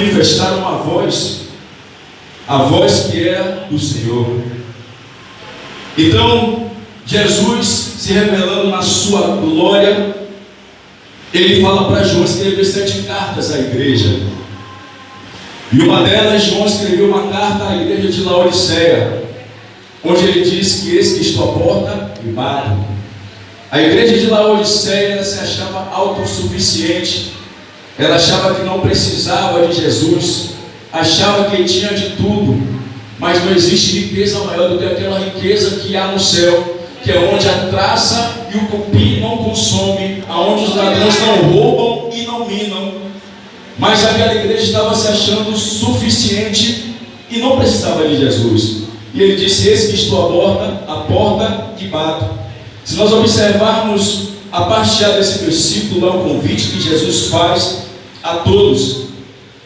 manifestaram uma voz, a voz que é do Senhor. Então, Jesus, se revelando na sua glória, ele fala para João escrever 7 cartas à igreja. E uma delas, João escreveu uma carta à igreja de Laodiceia, onde ele diz que eis que estou à porta e bato. A igreja de Laodiceia, ela se achava autossuficiente. Ela achava que não precisava de Jesus, achava que tinha de tudo, mas não existe riqueza maior do que aquela riqueza que há no céu, que é onde a traça e o cupim não consomem, aonde os ladrões não roubam e não minam. Mas aquela igreja estava se achando suficiente e não precisava de Jesus. E ele disse: eis que estou à porta e bato. Se nós observarmos a parte A desse versículo, é um convite que Jesus faz a todos.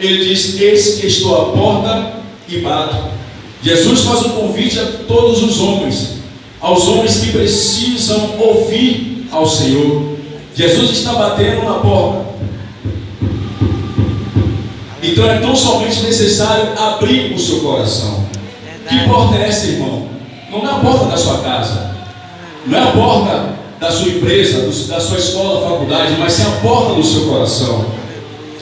Ele diz: eis que estou à porta e bato. Jesus faz um convite a todos os homens, aos homens que precisam ouvir ao Senhor. Jesus está batendo na porta. Então é tão somente necessário abrir o seu coração. Que porta é essa, irmão? Não é a porta da sua casa, não é a porta da sua empresa, da sua escola, faculdade, mas sim a porta do seu coração.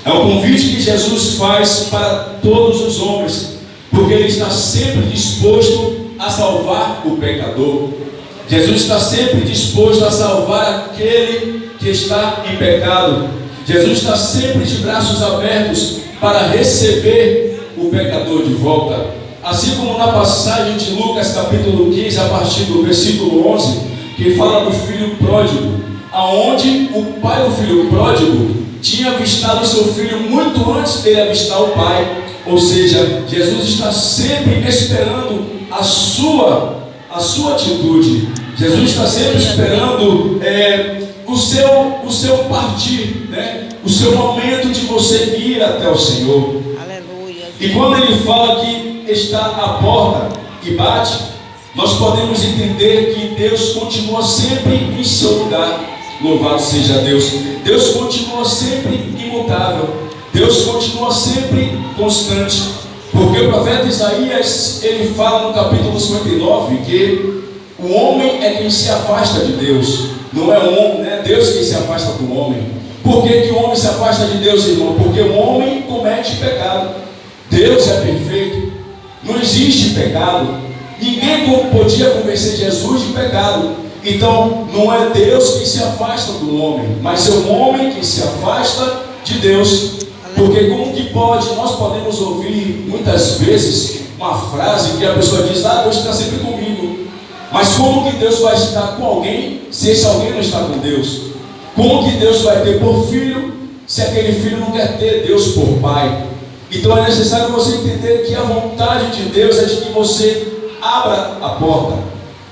É o convite que Jesus faz para todos os homens, porque Ele está sempre disposto a salvar o pecador. Jesus está sempre disposto a salvar aquele que está em pecado. Jesus está sempre de braços abertos para receber o pecador de volta. Assim como na passagem de Lucas capítulo 15, a partir do versículo 11, que fala do filho pródigo, aonde o pai do filho pródigo tinha avistado o seu filho muito antes dele avistar o pai. Ou seja, Jesus está sempre esperando a sua atitude. Jesus está sempre esperando o seu partir, né? O seu momento de você ir até o Senhor. Aleluia. E quando ele fala que está à porta e bate, nós podemos entender que Deus continua sempre em seu lugar. Louvado seja Deus. Deus continua sempre imutável. Deus continua sempre constante. Porque o profeta Isaías, ele fala no capítulo 59 que o homem é quem se afasta de Deus. Não é o homem, é Deus quem se afasta do homem. Por que o homem se afasta de Deus, irmão? Porque o homem comete pecado. Deus é perfeito. Não existe pecado. Ninguém podia convencer Jesus de pecado. Então, não é Deus quem se afasta do homem, mas é o homem que se afasta de Deus. Porque como que pode, nós podemos ouvir muitas vezes uma frase que a pessoa diz: ah, Deus está sempre comigo. Mas como que Deus vai estar com alguém se esse alguém não está com Deus? Como que Deus vai ter por filho se aquele filho não quer ter Deus por pai? Então é necessário você entender que a vontade de Deus é de que você abra a porta.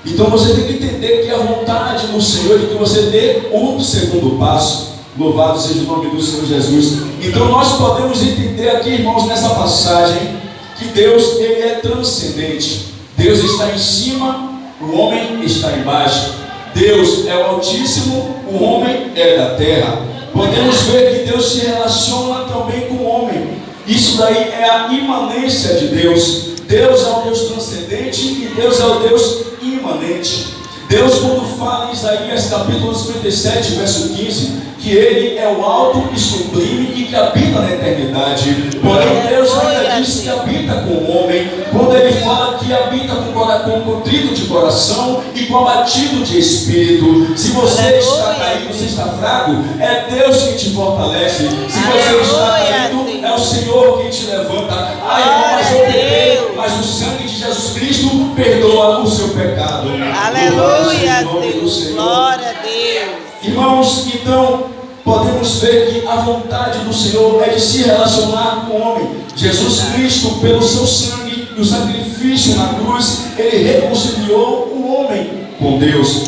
Então você tem que entender que a vontade do Senhor é de que você dê um segundo passo. Louvado seja o nome do Senhor Jesus. Então nós podemos entender aqui, irmãos, nessa passagem, que Deus, Ele é transcendente. Deus está em cima, o homem está embaixo. Deus é o Altíssimo, o homem é da terra. Podemos ver que Deus se relaciona também com o homem. Isso daí é a imanência de Deus. Deus é o Deus transcendente e Deus é o Deus imanente. Deus, quando fala em Isaías capítulo 57, verso 15, que Ele é o alto e sublime e que habita na eternidade. Porém, Deus ainda diz que habita com o homem. Quando Ele fala que habita com contrito de coração e com abatido de espírito. Se você está caído, você está fraco, é Deus que te fortalece. Se você está caído, é o Senhor que te levanta. Ai, mas eu pequei, mas o sangue de Jesus Cristo perdoa o seu pecado. Aleluia, Deus. Glória a Deus. Irmãos, então podemos ver que a vontade do Senhor é de se relacionar com o homem. Jesus Cristo, pelo seu sangue e o sacrifício na cruz, Ele reconciliou o homem com Deus.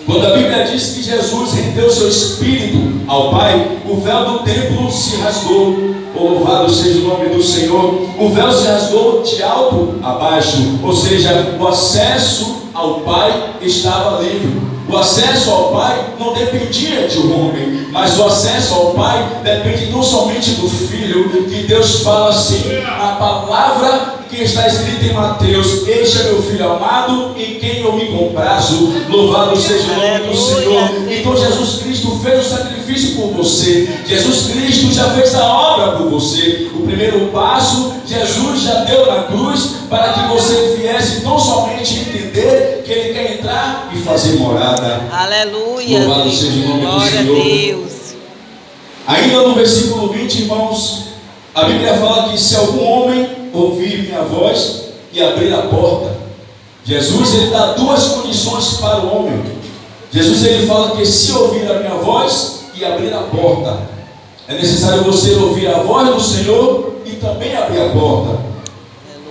Quando a Bíblia diz que Jesus rendeu seu espírito ao Pai, o véu do templo se rasgou. Louvado seja o nome do Senhor. O véu se rasgou de alto a baixo, ou seja, o acesso ao Pai estava livre. O acesso ao Pai não dependia de um homem, Mas o acesso ao Pai depende não somente do Filho, que Deus fala assim, a palavra que está escrita em Mateus: este é meu Filho amado, em quem eu me comprazo, louvado seja o nome do Senhor. Então Jesus Cristo fez o sacrifício por você, Jesus Cristo já fez a obra por você. O primeiro passo Jesus já deu na cruz, para que você viesse não somente entender que Ele quer entrar e fazer morada. Aleluia. Louvado seja o nome do Senhor. Glória a Deus. Ainda no versículo 20, irmãos, a Bíblia fala que se algum homem ouvir minha voz e abrir a porta, Jesus ele dá duas condições para o homem. Jesus ele fala que se ouvir a minha voz e abrir a porta, é necessário você ouvir a voz do Senhor e também abrir a porta.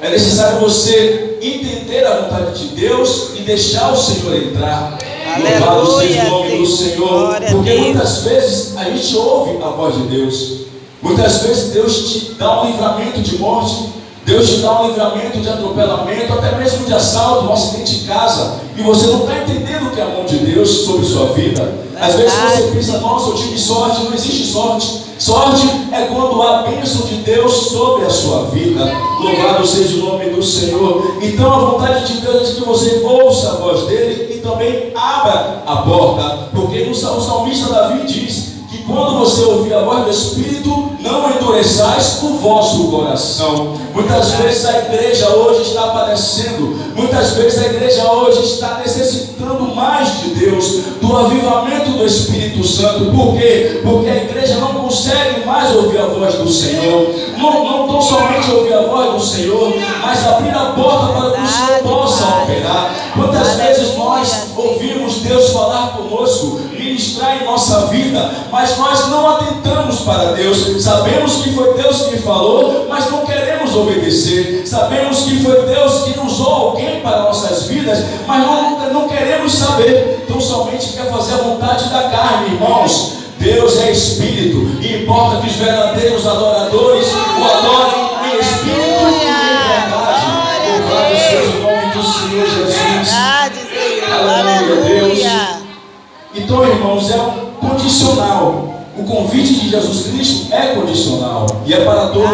É necessário você entender a vontade de Deus e deixar o Senhor entrar. Louvado seja o nome do Senhor. Porque muitas vezes a gente ouve a voz de Deus. Muitas vezes Deus te dá um livramento de morte, Deus te dá um livramento de atropelamento, até mesmo de assalto, um acidente em casa, e você não está entendendo o que é a mão de Deus sobre sua vida. Às vezes você pensa: nossa, eu tive sorte. Não existe sorte. Sorte é quando há a bênção de Deus sobre a sua vida. Louvado seja o nome do Senhor. Então a vontade de Deus é que você ouça a voz dele e também abra a porta. Porque o salmista Davi diz que quando você ouvir a voz do Espírito, não endureçais o vosso coração. Muitas vezes a igreja hoje está padecendo, muitas vezes a igreja hoje está necessitando mais de Deus, do avivamento do Espírito Santo. Por quê? Porque a igreja não consegue mais ouvir a voz do Senhor, não tão somente ouvir a voz do Senhor, mas abrir a porta para que o Senhor possa operar. Quantas vezes nós ouvimos Deus falar conosco, ministrar em nossa vida, mas nós não atentamos para Deus. Sabemos que foi Deus que falou, mas não queremos obedecer. Sabemos que foi Deus que usou alguém para nossas vidas, mas não queremos saber. Então somente quer fazer a vontade da carne, irmãos. Deus é Espírito, e importa que os verdadeiros adoradores o adorem em Espírito e em verdade. Louvado seja o nome do Senhor Jesus. Aleluia, Deus. Então, irmãos, é um condicional. O convite de Jesus Cristo é condicional e é para todos.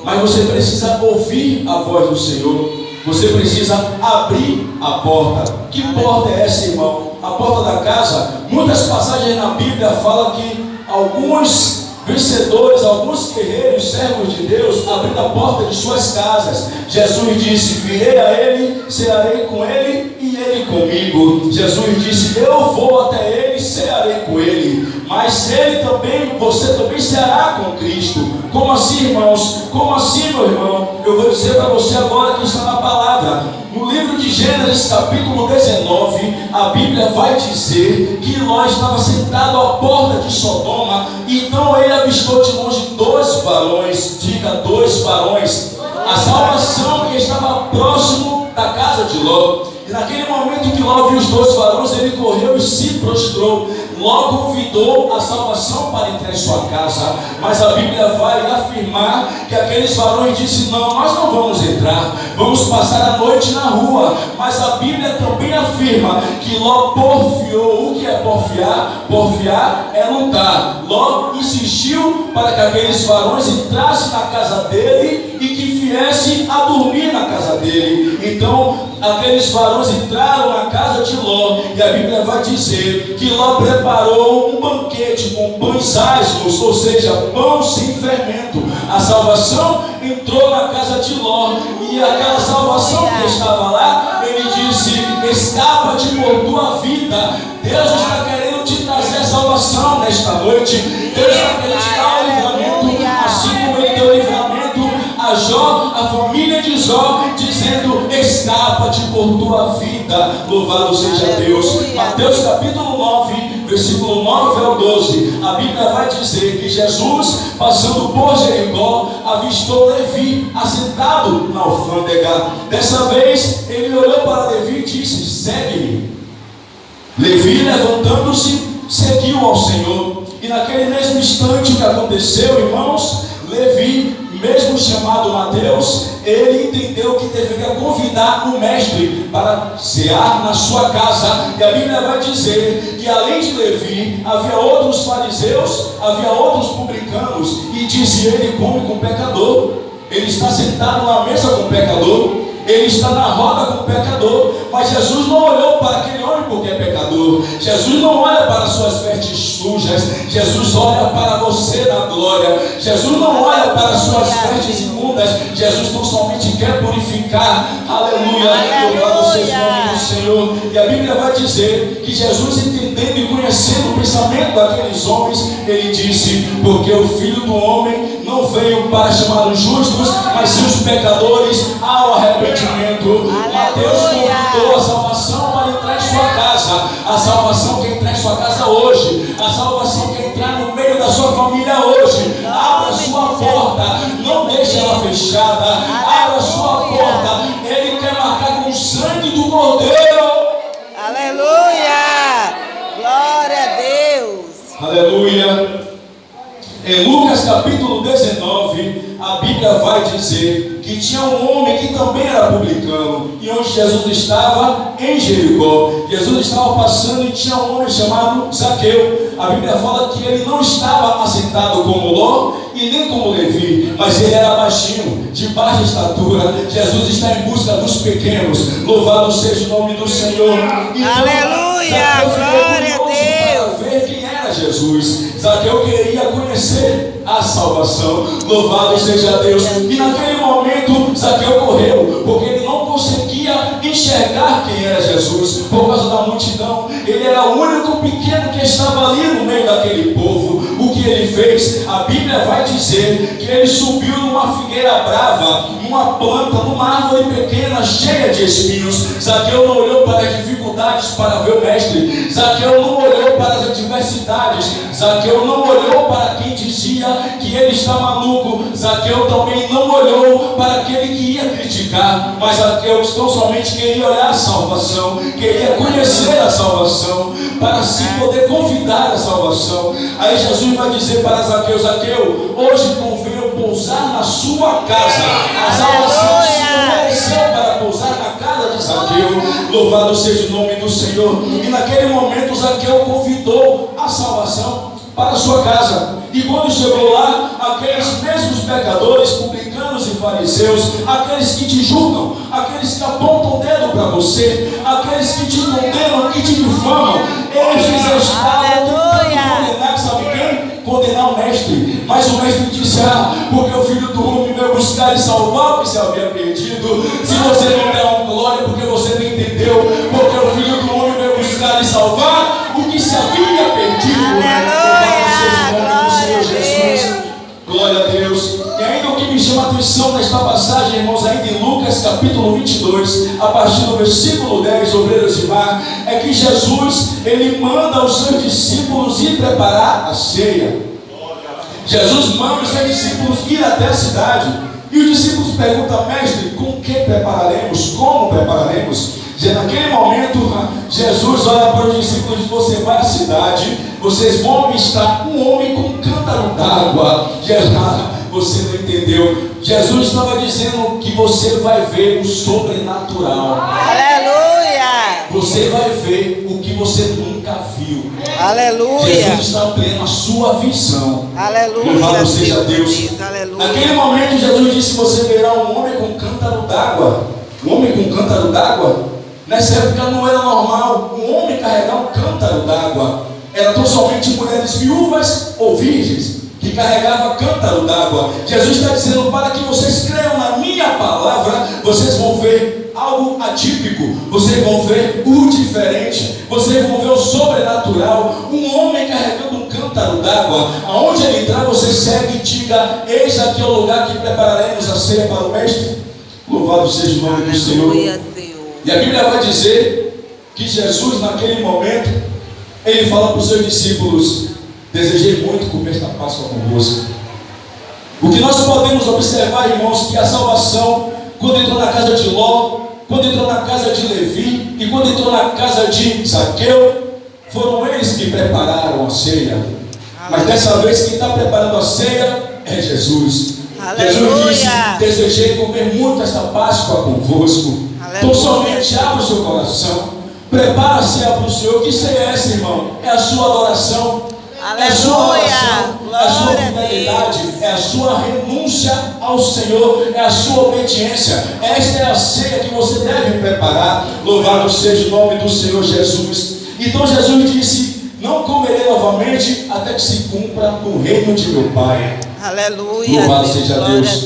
Mas você precisa ouvir a voz do Senhor. Você precisa abrir a porta. Que porta é essa, irmão? A porta da casa. Muitas passagens na Bíblia falam que alguns vencedores, alguns guerreiros, servos de Deus, abrindo a porta de suas casas. Jesus disse: virei a ele, cearei com ele e ele comigo. Jesus disse: eu vou até ele e cearei com ele. Mas ele também, você também ceará com Cristo. Como assim, irmãos? Como assim, meu irmão? Eu vou dizer para você agora que está na palavra. No livro de Gênesis, capítulo 19, a Bíblia vai dizer que Ló estava sentado à porta de Sodoma, e então ele avistou de longe dois varões. Diga, dois varões. A salvação que estava próximo da casa de Ló. E naquele momento que Ló viu os dois varões, ele correu e se prostrou. Ló convidou a salvação para entrar em sua casa, mas a Bíblia vai afirmar que aqueles varões disseram: não, nós não vamos entrar, vamos passar a noite na rua. Mas a Bíblia também afirma que Ló porfiou. O que é porfiar? Porfiar é lutar. Ló insistiu para que aqueles varões entrassem na casa dele e que viessem a dormir na casa dele. Então aqueles varões entraram na casa de Ló, e a Bíblia vai dizer que Ló preparou um banquete com pães asmos, ou seja, pão sem fermento. A salvação entrou na casa de Ló, e aquela salvação que estava lá, ele disse: escapa-te por tua vida. Deus está querendo te trazer a salvação nesta noite. Deus está querendo te dar o livramento, assim como ele deu livramento a Jó, a família de Jó, dizendo: escapa-te por tua vida. Louvado seja Deus. Mateus capítulo 9, versículo 9 ao 12, a Bíblia vai dizer que Jesus, passando por Jericó, avistou Levi assentado na alfândega. Dessa vez ele olhou para Levi e disse: segue-me. Levi, levantando-se, seguiu ao Senhor. E naquele mesmo instante que aconteceu, irmãos, Levi, mesmo chamado Mateus, ele entendeu que deveria convidar o mestre para cear na sua casa. E a Bíblia vai dizer que além de Levi, havia outros fariseus, havia outros publicanos, e disse: ele come com pecador, ele está sentado na mesa com pecador, ele está na roda com o pecador. Mas Jesus não olhou para aquele homem porque é pecador. Jesus não olha para suas vestes sujas. Jesus olha para você na glória. Jesus não olha para suas vestes imundas. Jesus tão somente quer purificar. Aleluia. Louvado seja o nome do Senhor. E a Bíblia vai dizer que Jesus, entendendo e conhecendo o pensamento daqueles homens, ele disse: porque o Filho do Homem não veio para chamar os justos, mas sim os pecadores ao arrependimento. Mateus convidou a salvação para entrar em sua casa. A salvação quer entrar em sua casa hoje. A salvação quer entrar no meio da sua família hoje. Abra sua porta, não deixe ela fechada. Abra sua porta. Ele quer marcar com o sangue do Cordeiro. Aleluia! Glória a Deus! Aleluia! Em Lucas capítulo 19, a Bíblia vai dizer que tinha um homem que também era publicano, e onde Jesus estava, em Jericó. Jesus estava passando e tinha um homem chamado Zaqueu. A Bíblia fala que ele não estava assentado como Ló e nem como Levi, mas ele era baixinho, de baixa estatura. Jesus está em busca dos pequenos. Louvado seja o nome do Senhor. Então, aleluia! Glória a Deus! Para ver quem era Jesus. Zaqueu queria conhecer a salvação. Louvado seja Deus. E naquele momento Zaqueu correu, porque ele não conseguia enxergar quem era Jesus por causa da multidão. Ele era o único pequeno que estava ali no meio daquele povo. O que ele fez? A Bíblia vai dizer que ele subiu numa figueira brava, numa planta, numa árvore pequena cheia de espinhos. Zaqueu não olhou para as dificuldades para ver o mestre. Zaqueu não olhou para as adversidades. Zaqueu não olhou para quem dizia que ele está maluco. Zaqueu também não olhou para aquele que ia criticar. Mas Zaqueu tão somente queria olhar a salvação, queria conhecer a salvação, para se poder convidar a salvação. Aí Jesus vai dizer para Zaqueu: Zaqueu, hoje convém eu pousar na sua casa. A salvação se ofereceu para pousar na casa de Zaqueu. Louvado seja o nome do Senhor. E naquele momento Zaqueu convidou a salvação para a sua casa. E quando chegou lá, aqueles mesmos pecadores, publicanos e fariseus, aqueles que te julgam, aqueles que apontam o dedo para você, aqueles que te condenam, que te difamam, eles estavam tentando condenar, sabe quem? Condenar o mestre. Mas o mestre disse: porque o Filho do Homem veio buscar e salvar o que se havia perdido. Se você não der uma glória, porque você não entendeu, porque o Filho do Homem veio buscar e salvar o que se havia perdido. Glória a Deus. E ainda o que me chama a atenção nesta passagem, irmãos, ainda em Lucas capítulo 22, a partir do versículo 10, obreiros de mar, é que Jesus, ele manda os seus discípulos ir preparar a ceia. Jesus manda os seus discípulos ir até a cidade. E os discípulos perguntam: mestre, com que prepararemos? Como prepararemos? Naquele momento, Jesus olha para os discípulos e diz: você vai à cidade, vocês vão avistar um homem com um cântaro d'água. Você não entendeu. Jesus estava dizendo que você vai ver o sobrenatural. Aleluia! Você vai ver o que você nunca viu. Aleluia! Jesus está ampliando a sua visão. Aleluia! Louvado seja Deus. Aleluia! Naquele momento Jesus disse: você verá um homem com cântaro d'água. Um homem com cântaro d'água. Nessa época não era normal um homem carregar um cântaro d'água. Era tão somente mulheres viúvas ou virgens que carregavam cântaro d'água. Jesus está dizendo: para que vocês creiam na minha palavra, vocês vão ver algo atípico, vocês vão ver o diferente, vocês vão ver o sobrenatural. Um homem carregando um cântaro d'água, aonde ele entrar, você segue e diga: eis aqui é o lugar que prepararemos a ceia para o mestre. Louvado seja o nome do Senhor. E a Bíblia vai dizer que Jesus, naquele momento, ele fala para os seus discípulos: desejei muito comer esta Páscoa convosco. O que nós podemos observar, irmãos, que a salvação, quando entrou na casa de Ló, quando entrou na casa de Levi e quando entrou na casa de Zaqueu, foram eles que prepararam a ceia. Mas dessa vez quem está preparando a ceia é Jesus. Jesus disse: desejei comer muito esta Páscoa convosco. Então somente abra o seu coração, prepara-se para o Senhor. Que ceia é essa, irmão? É a sua adoração, é a sua oração, é a sua fidelidade, é a sua renúncia ao Senhor, é a sua obediência. Esta é a ceia que você deve preparar. Louvado seja o nome do Senhor Jesus. Então Jesus disse: não comerei novamente até que se cumpra o reino de meu Pai. Aleluia. Louvado seja Deus.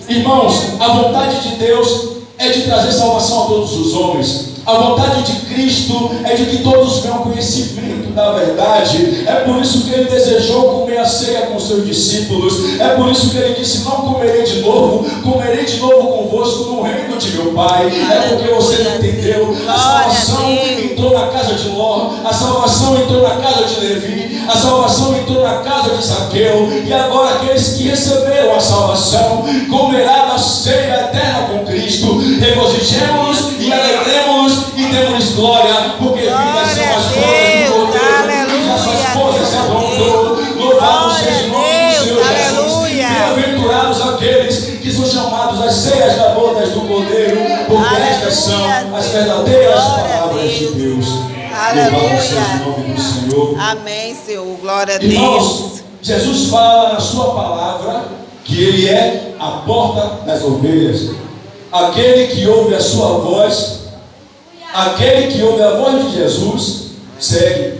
Irmãos, a vontade de Deus é de trazer salvação a todos os homens. A vontade de Cristo é de que todos venham ao conhecimento da verdade. É por isso que Ele desejou comer a ceia com seus discípulos. É por isso que Ele disse: não comerei de novo convosco no reino de meu Pai. É porque você não entendeu. A salvação entrou na casa de Ló, a salvação entrou na casa de Levi, a salvação entrou na casa de Zaqueu. E agora aqueles que receberam a salvação comerá da ceia eterna com Cristo. Regozijemos e alegremos e demos glória, porque vidas são as bodas do Cordeiro, e as suas coisas se apontou. Louvado seja o nome do Senhor Jesus. Bem-aventurados aqueles que são chamados às ceias da bodas do Cordeiro, porque estas são as verdadeiras palavras de Deus. Louvado seja o nome do Senhor. Amém, Senhor. Glória a Deus. Irmãos, Jesus fala na sua palavra que Ele é a porta das ovelhas. Aquele que ouve a sua voz, aquele que ouve a voz de Jesus, segue.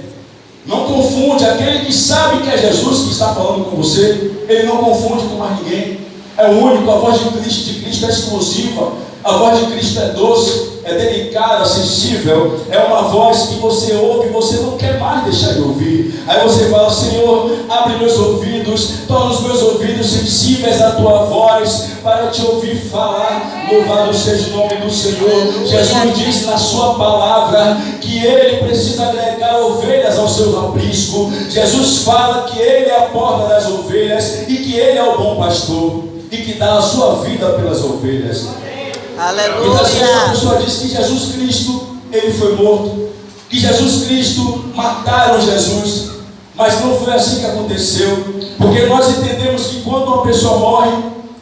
Não confunde. Aquele que sabe que é Jesus que está falando com você, ele não confunde com mais ninguém. É o único. A voz de Cristo é exclusiva. A voz de Cristo é doce, é delicada, sensível. É uma voz que você ouve e você não quer mais deixar de ouvir. Aí você fala: Senhor, abre meus ouvidos, torna os meus ouvidos sensíveis à tua voz, para te ouvir falar. Louvado seja o nome do Senhor. Jesus disse na sua palavra que Ele precisa agregar ovelhas ao seu aprisco. Jesus fala que Ele é a porta das ovelhas e que Ele é o bom pastor e que dá a sua vida pelas ovelhas. Aleluia. Muitas vezes a pessoa diz que Jesus Cristo, Ele foi morto, que Jesus Cristo, mataram Jesus, mas não foi assim que aconteceu, porque nós entendemos que quando uma pessoa morre,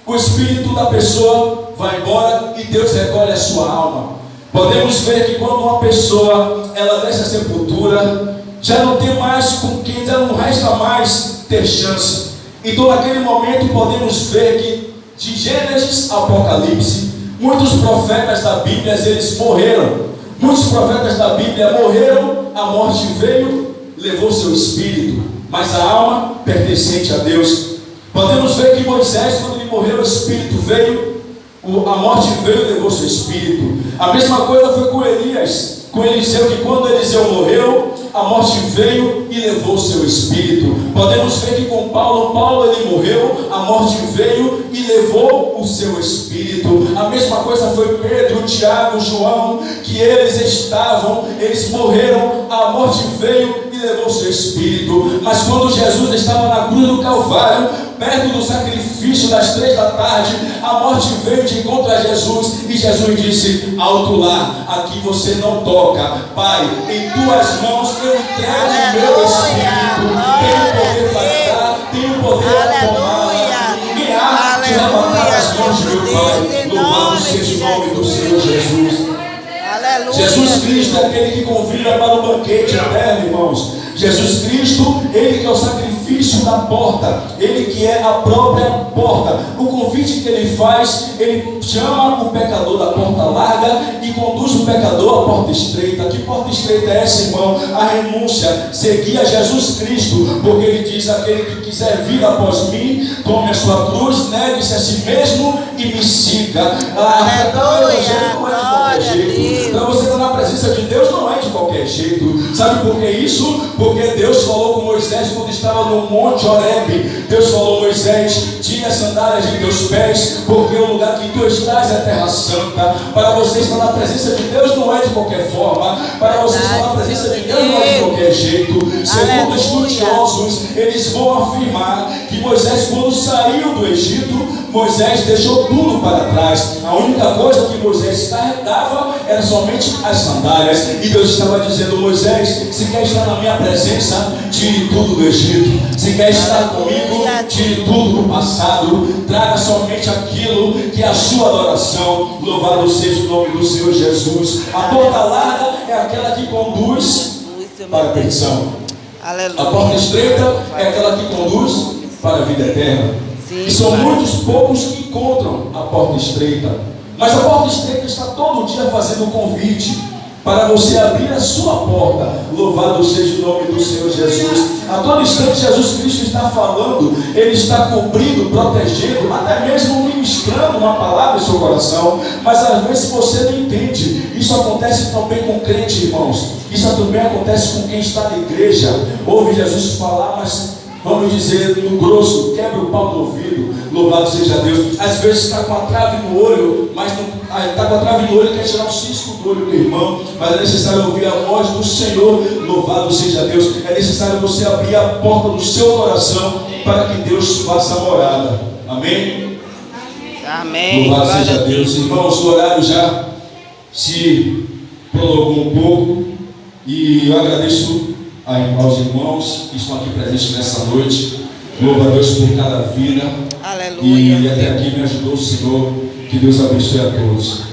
o espírito da pessoa vai embora e Deus recolhe a sua alma. Podemos ver que quando uma pessoa ela desce a sepultura, já não tem mais com quem, já não resta mais ter chance. Então naquele momento podemos ver que de Gênesis a Apocalipse, muitos profetas da Bíblia, eles morreram. Muitos profetas da Bíblia morreram, a morte veio, levou seu espírito, mas a alma pertencente a Deus. Podemos ver que Moisés, quando ele morreu, o espírito veio, a morte veio e levou seu espírito. A mesma coisa foi com Elias, com Eliseu, que quando Eliseu morreu, a morte veio e levou o seu espírito. Podemos ver que com Paulo ele morreu, a morte veio e levou o seu espírito. A mesma coisa foi Pedro, Tiago, João, que eles morreram, a morte veio e levou o seu espírito. Mas quando Jesus estava na cruz do Calvário, perto do sacrifício das 3 da tarde, a morte veio de encontro a Jesus e Jesus disse: alto lá, aqui você não toca. Pai, em tuas mãos eu entrego o meu espírito. Tenho poder para dar, tenho poder para tomar. Ninguém há de levantar as mãos de meu Pai. Louvado seja o nome do Senhor Jesus. Jesus Cristo é aquele que convida para o banquete eterno, irmãos. Jesus Cristo, Ele que é o sacrifício da porta, Ele que é a própria porta. O convite que Ele faz, Ele chama o pecador da porta larga e conduz o pecador à porta estreita. Que porta estreita é essa, irmão? A renúncia, seguir a Jesus Cristo, porque Ele diz: aquele que quiser vir após mim, tome a sua cruz, negue-se a si mesmo e me siga. Para você estar na presença de Deus não é de qualquer jeito. Sabe por que isso? Porque Deus falou com Moisés quando estava no monte Horebe. Deus falou: Moisés, tira as sandálias de teus pés, porque o lugar que tu estás é terra santa. Para você estar na presença de Deus não é de qualquer forma. Para você estar na presença de Deus não é de qualquer jeito. Segundo estudiosos, eles vão afirmar que que Moisés, quando saiu do Egito, Moisés deixou tudo para trás. A única coisa que Moisés carregava era somente as sandálias. E Deus estava dizendo: Moisés, se quer estar na minha presença, tire tudo do Egito. Se quer estar comigo, tire tudo do passado. Traga somente aquilo que é a sua adoração. Louvado seja o nome do Senhor Jesus. A porta larga é aquela que conduz para a perdição. A porta estreita é aquela que conduz para a vida eterna. E são muitos poucos que encontram a porta estreita. Mas a porta estreita está todo dia fazendo um convite para você abrir a sua porta. Louvado seja o nome do Senhor Jesus. A todo instante Jesus Cristo está falando. Ele está cobrindo, protegendo, até mesmo ministrando uma palavra em seu coração. Mas às vezes você não entende. Isso acontece também com crente, irmãos. Isso também acontece com quem está na igreja. Ouve Jesus falar, mas vamos dizer no grosso, quebra o pau do ouvido. Louvado seja Deus. Às vezes está com a trave no olho, mas está com a trave no olho e quer tirar um cisco do olho do irmão. Mas é necessário ouvir a voz do Senhor. Louvado seja Deus. É necessário você abrir a porta do seu coração para que Deus faça a morada. Amém? Amém. Louvado seja Deus. Irmãos, o horário já se prolongou um pouco. E eu agradeço aos irmãos que estão aqui presentes nessa noite. Louvo a Deus por cada vida. Aleluia. E até aqui me ajudou o Senhor. Que Deus abençoe a todos.